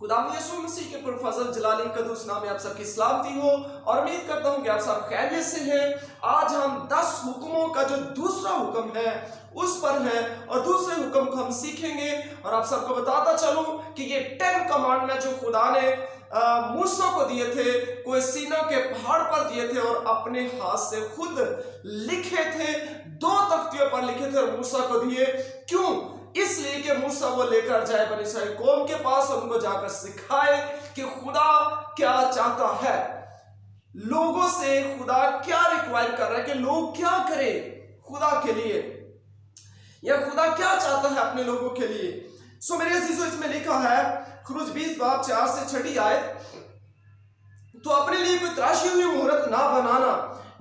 खुदा यीशु मसीह के पुरफजल जलाली कदूस नाम में आप सबकी सलामती हो और उम्मीद करता हूँ कि आप सब खैरियत से हैं। आज हम 10 हुक्मों का जो दूसरा हुक्म है उस पर है और दूसरे हुक्म को हम सीखेंगे। और आप सबको बताता चलूं कि ये 10 कमांडमेंट जो खुदा ने मूसा को दिए थे, कोई सीना के पहाड़ पर दिए थे और अपने हाथ से खुद लिखे थे, 2 तख्तियों पर लिखे थे और मूसा को दिए। क्यों? इसलिए कि मूसा वो लेकर जाए बनी इस्राएल कौम के पास और उनको जाकर सिखाए कि खुदा क्या चाहता है, लोगों से खुदा क्या रिक्वायर कर रहा है कि लोग क्या करें खुदा के लिए, या खुदा क्या चाहता है अपने लोगों के लिए। सो मेरे अजीजों, इसमें लिखा है खुरूज 20 बाब 4 से 6 आयत, तो अपने लिए कोई तराशी हुई मूरत ना बनाना,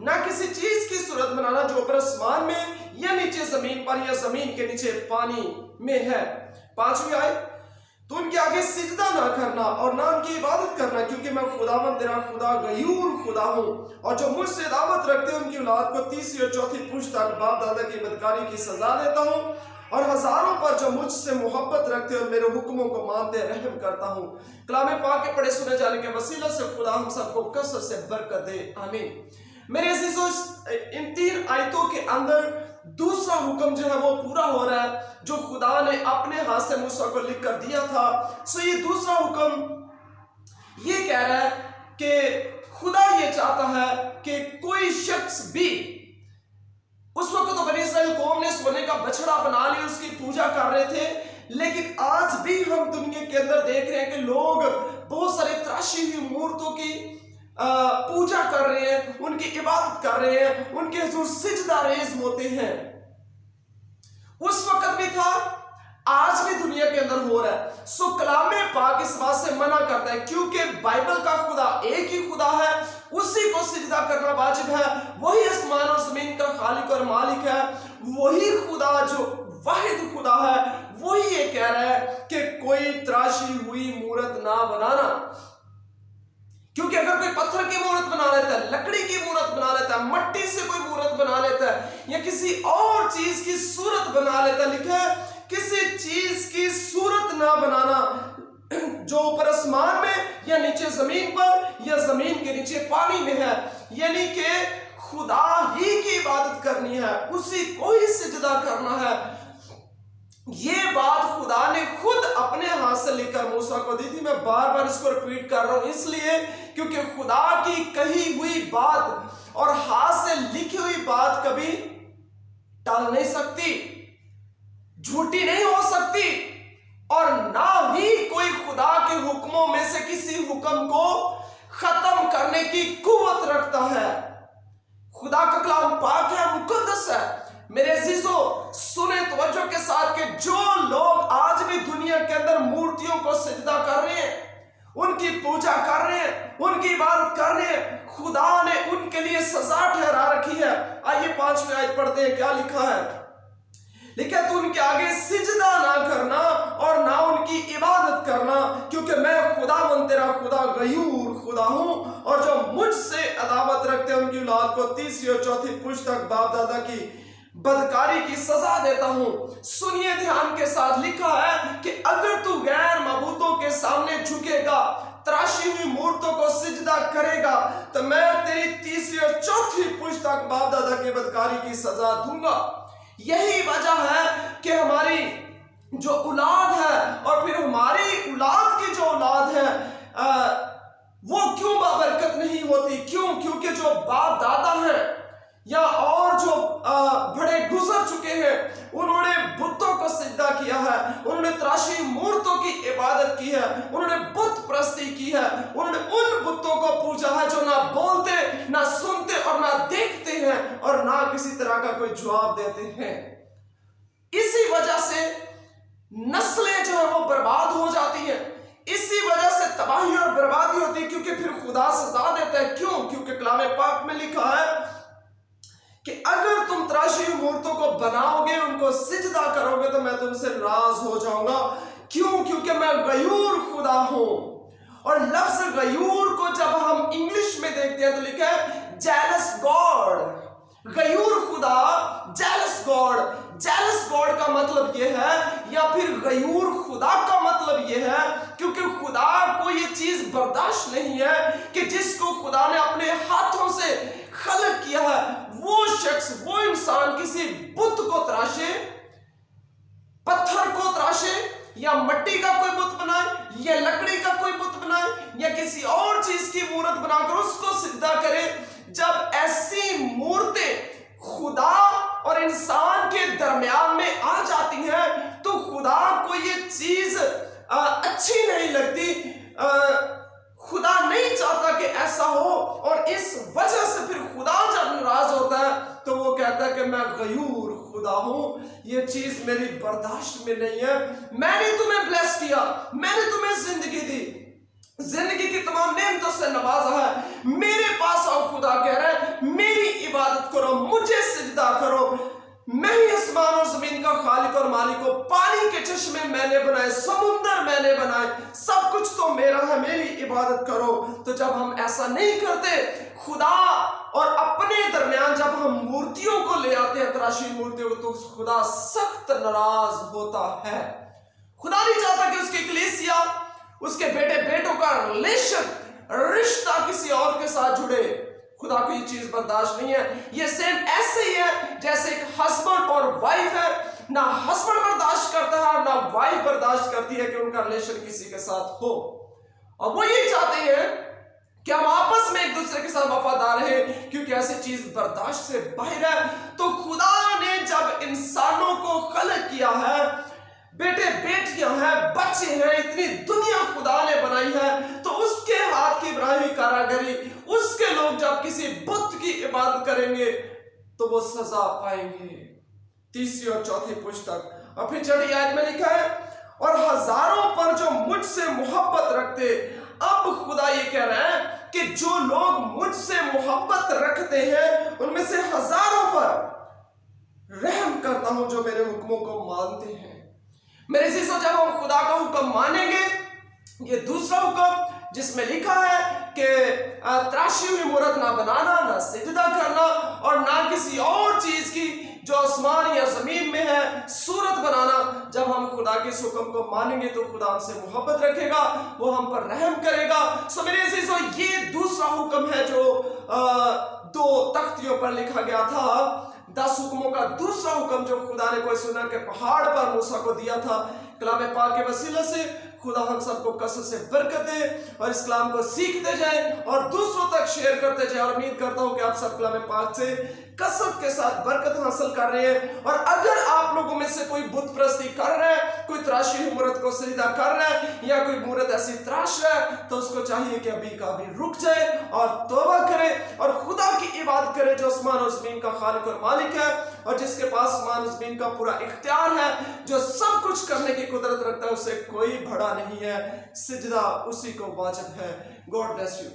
ना किसी चीज की सूरत बनाना जो ऊपर आसमान में या नीचे जमीन पर या जमीन के नीचे पानी में है। 5वीं आयत, तो उनके आगे सिजदा ना करना और ना उनकी इबादत करना, क्योंकि मैं खुदावंद तेरा खुदा गयूर खुदा हूँ, और जो मुझसे दावत रखते हैं उनकी औलाद को 3री और 4थी पुश्त तक बाप दादा की बदकारी की सजा देता हूँ, और हजारों पर जो मुझसे मोहब्बत रखते और मेरे हुक्मों को मानते रहम करता हूँ। कलामे पाक के पढ़े सुने जाने के वसीला से खुदा हम सबको कसरत से बरकत दे, आमीन। मेरे अजीजों, इन 3 आयतों के अंदर दूसरा हुक्म जो है वो पूरा हो रहा है जो खुदा ने अपने हाथ से मूसा को लिख कर दिया था। सो ये दूसरा हुक्म ये कह रहा है कि खुदा ये चाहता है कि कोई शख्स भी, उस वक्त तो बनी इस्राएल कौम ने सोने का बछड़ा बना लिया, उसकी पूजा कर रहे थे, लेकिन आज भी हम दुनिया के अंदर देख रहे हैं कि लोग बहुत सारे तराशी हुई मूर्तों की पूजा कर रहे हैं, उनकी इबादत कर रहे हैं, उनके हुजूर सिजदा रेज़ होते हैं। उस वक्त भी था, आज भी दुनिया के अंदर हो रहा है। सो कलामे पाक इस बात से मना करता है, क्योंकि बाइबल का खुदा एक ही खुदा है, उसी को सिजदा करना वाजिब है, वही आसमान और जमीन का खालिक और मालिक है, वही खुदा जो वाहिद खुदा है, वही ये कह रहा है कि कोई तराशी हुई मूरत ना बनाना। क्योंकि अगर कोई पत्थर की मूर्त बना लेता है, लकड़ी की मूर्त बना लेता है, मट्टी से कोई मूर्त बना लेता है, या किसी और चीज की सूरत बना लेता है, लिखा है किसी चीज की सूरत ना बनाना जो ऊपर आसमान में या नीचे जमीन पर या जमीन के नीचे पानी में है, यानी कि खुदा ही की इबादत करनी है, उसी को ही सिजदा करना है। ये बात खुदा ने खुद अपने हाथ से लिखकर मूसा को दी थी। मैं बार बार इसको रिपीट कर रहा हूं इसलिए क्योंकि खुदा की कही हुई बात और हाथ से लिखी हुई बात कभी टल नहीं सकती, झूठी नहीं हो सकती, और ना ही कोई खुदा के हुक्मों में से किसी हुक्म को खत्म करने की कुव्वत रखता है। खुदा का कलाम पाक है, मुकद्दस है। मेरे अजीजों, सुने तवज्जो के साथ कि जो लोग आज भी दुनिया के अंदर मूर्तियों को सिजदा कर रहे हैं, उनकी पूजा कर रहे हैं, उनकी इबादत कर रहे हैं, खुदा ने उनके लिए सजा ठहरा रखी है। आइए 5वीं आयत पढ़ते हैं, क्या लिखा है। लिखा है, तो उनके आगे सिजदा ना करना और ना उनकी इबादत करना, क्योंकि मैं खुदावंद तेरा खुदा गयूर खुदा हूं, और जो मुझसे अदावत रखते हैं उनकी औलाद को 3री और 4थी पुश्त तक बाप दादा की बदकारी की सजा देता हूं। सुनिए ध्यान के साथ, लिखा है कि अगर तू गैर मबूतों के सामने झुकेगा, तराशी हुई मूर्तों को सिजदा करेगा, तो मैं तेरी 3री और 4थी पुश्त तक बाप दादा की बदकारी की सजा दूंगा। यही वजह है कि हमारी जो औलाद है और फिर हमारी औलाद की जो औलाद है वो क्यों बाबरकत नहीं होती। क्यों? क्योंकि जो बाप दादा हैं या और जो बड़े गुजर चुके हैं, उन्होंने बुतों को सिजदा किया है, उन्होंने तराशी मूर्तों की इबादत की है, उन्होंने बुत परस्ती की है, उन्होंने उन बुतों को पूजा है जो ना बोलते, ना सुनते और ना देखते हैं और ना किसी तरह का कोई जवाब देते हैं। इसी वजह से नस्लें जो है वो बर्बाद हो जाती है, इसी वजह से तबाही और बर्बादी होती है, क्योंकि फिर खुदा सजा देता है। क्यों? क्योंकि कलामे पाक में लिखा है कि अगर तुम तराशी मूर्तों को बनाओगे, उनको सिजदा करोगे, तो मैं तुमसे नाराज हो जाऊंगा। क्यों? क्योंकि मैं गयूर खुदा हूं। और लफ्ज गयूर को जब हम इंग्लिश में देखते हैं तो लिखा है जेलस गॉड। गयूर खुदा, जेलस गॉड। जेलस गॉड का मतलब यह है, या फिर गयूर खुदा का मतलब यह है, क्योंकि खुदा बर्दाश्त नहीं है कि जिसको खुदा ने अपने हाथों से खलक किया है वो शख्स, वो इंसान किसी बुत को तराशे, पत्थर को तराशे, या मिट्टी का कोई बुत बनाए, या लकड़ी का कोई बुत बनाए, या किसी और चीज की मूर्त बनाकर उसको सिजदा करे। जब ऐसी मूर्तें खुदा और इंसान के दरमियान में आ जाती हैं तो खुदा को ये चीज अच्छी नहीं लगती। खुदा नहीं चाहता कि ऐसा हो, और इस वजह से फिर खुदा जब नाराज होता है तो वो कहता है कि मैं गयूर खुदा हूं, ये चीज मेरी बर्दाश्त में नहीं है। मैंने तुम्हें ब्लेस किया, मैंने तुम्हें जिंदगी दी, जिंदगी की तमाम नेमतों से नवाजा है, मेरे पास आओ। खुदा कह रहा है मेरी इबादत करो, मुझे सिजदा करो। मैं ही आसमान और जमीन का खालिक और मालिक हूं, पानी के चश्मे मैंने बनाए, समुंदर मैंने बनाए, सब कुछ तो मेरा है, मेरी इबादत करो। तो जब हम ऐसा नहीं करते, खुदा और अपने दरमियान जब हम मूर्तियों को ले आते हैं, तराशी मूर्तियों को, तो खुदा सख्त नाराज होता है। खुदा नहीं चाहता कि उसकी कलीसिया, उसके बेटे बेटों का रिश्ता किसी और के साथ जुड़े। खुदा को ये चीज बर्दाश्त नहीं है। ये सेम ऐसे ही है जैसे एक हस्बैंड और वाइफ है, ना हस्बैंड बर्दाश्त करता है ना वाइफ बर्दाश्त करती है कि उनका रिलेशन किसी के साथ हो, और वो ये चाहते हैं कि हम आपस में एक दूसरे के साथ वफादार रहे, क्योंकि ऐसी चीज बर्दाश्त से बाहर है। तो खुदा ने जब इंसानों को खलक किया है, बेटे बेटियां हैं, बच्चे हैं, इतनी दुनिया खुदा ने बनाई है, तो उसके हाथ की बनाई हुई कारागरी, उसके लोग जब किसी बुत की इबादत करेंगे तो वो सजा पाएंगे। तीसरी और चौथी पुस्तक और फिर चढ़ी आयत में लिखा है, और हजारों पर जो मुझसे मोहब्बत रखते। अब खुदा ये कह रहा है कि जो लोग मुझसे मोहब्बत रखते हैं उनमें से हजारों पर रहम करता हूं जो मेरे हुक्मों को मानते हैं। मेरे चीजों, जब हम खुदा का हुक्म मानेंगे, ये दूसरा हुक्म जिसमें लिखा है कि तराशी हुई मूरत ना बनाना, ना सिजदा करना, और ना किसी और चीज की जो आसमान या जमीन में है सूरत बनाना। जब हम खुदा के इस हुक्म को मानेंगे तो खुदा हमसे मोहब्बत रखेगा, वो हम पर रहम करेगा। सो मेरे अजीजों, ये दूसरा हुक्म है जो 2 तख्तियों पर लिखा गया था। 10 हुक्मों का दूसरा हुक्म जो खुदा ने कोई सुना के पहाड़ पर मूसा को दिया था। कलाम पाक के वसीले से खुदा हम सबको कसरत से बरकत दे और इस कलाम को सीखते जाएं और दूसरों तक शेयर करते जाएं। और उम्मीद करता हूं कि आप सब कलाम पाक से कसरत के साथ बरकत हासिल कर रहे हैं। और अगर आप लोगों में से कोई बुत परस्ती कर रहा है, कोई तराशी हुई मूरत को सजदा कर रहा है, या कोई मूरत ऐसी तराश रहा है, तो उसको चाहिए कि अभी का अभी रुक जाए और तौबा करे और खुदा की इबादत करे जो आसमान और जमीन का खालिक और मालिक है, और जिसके पास आसमान और जमीन का पूरा इख्तियार है, जो सब कुछ करने की कुदरत रखता है, उसे कोई बड़ा नहीं है। सिजदा उसी को वाजिब है। God bless you.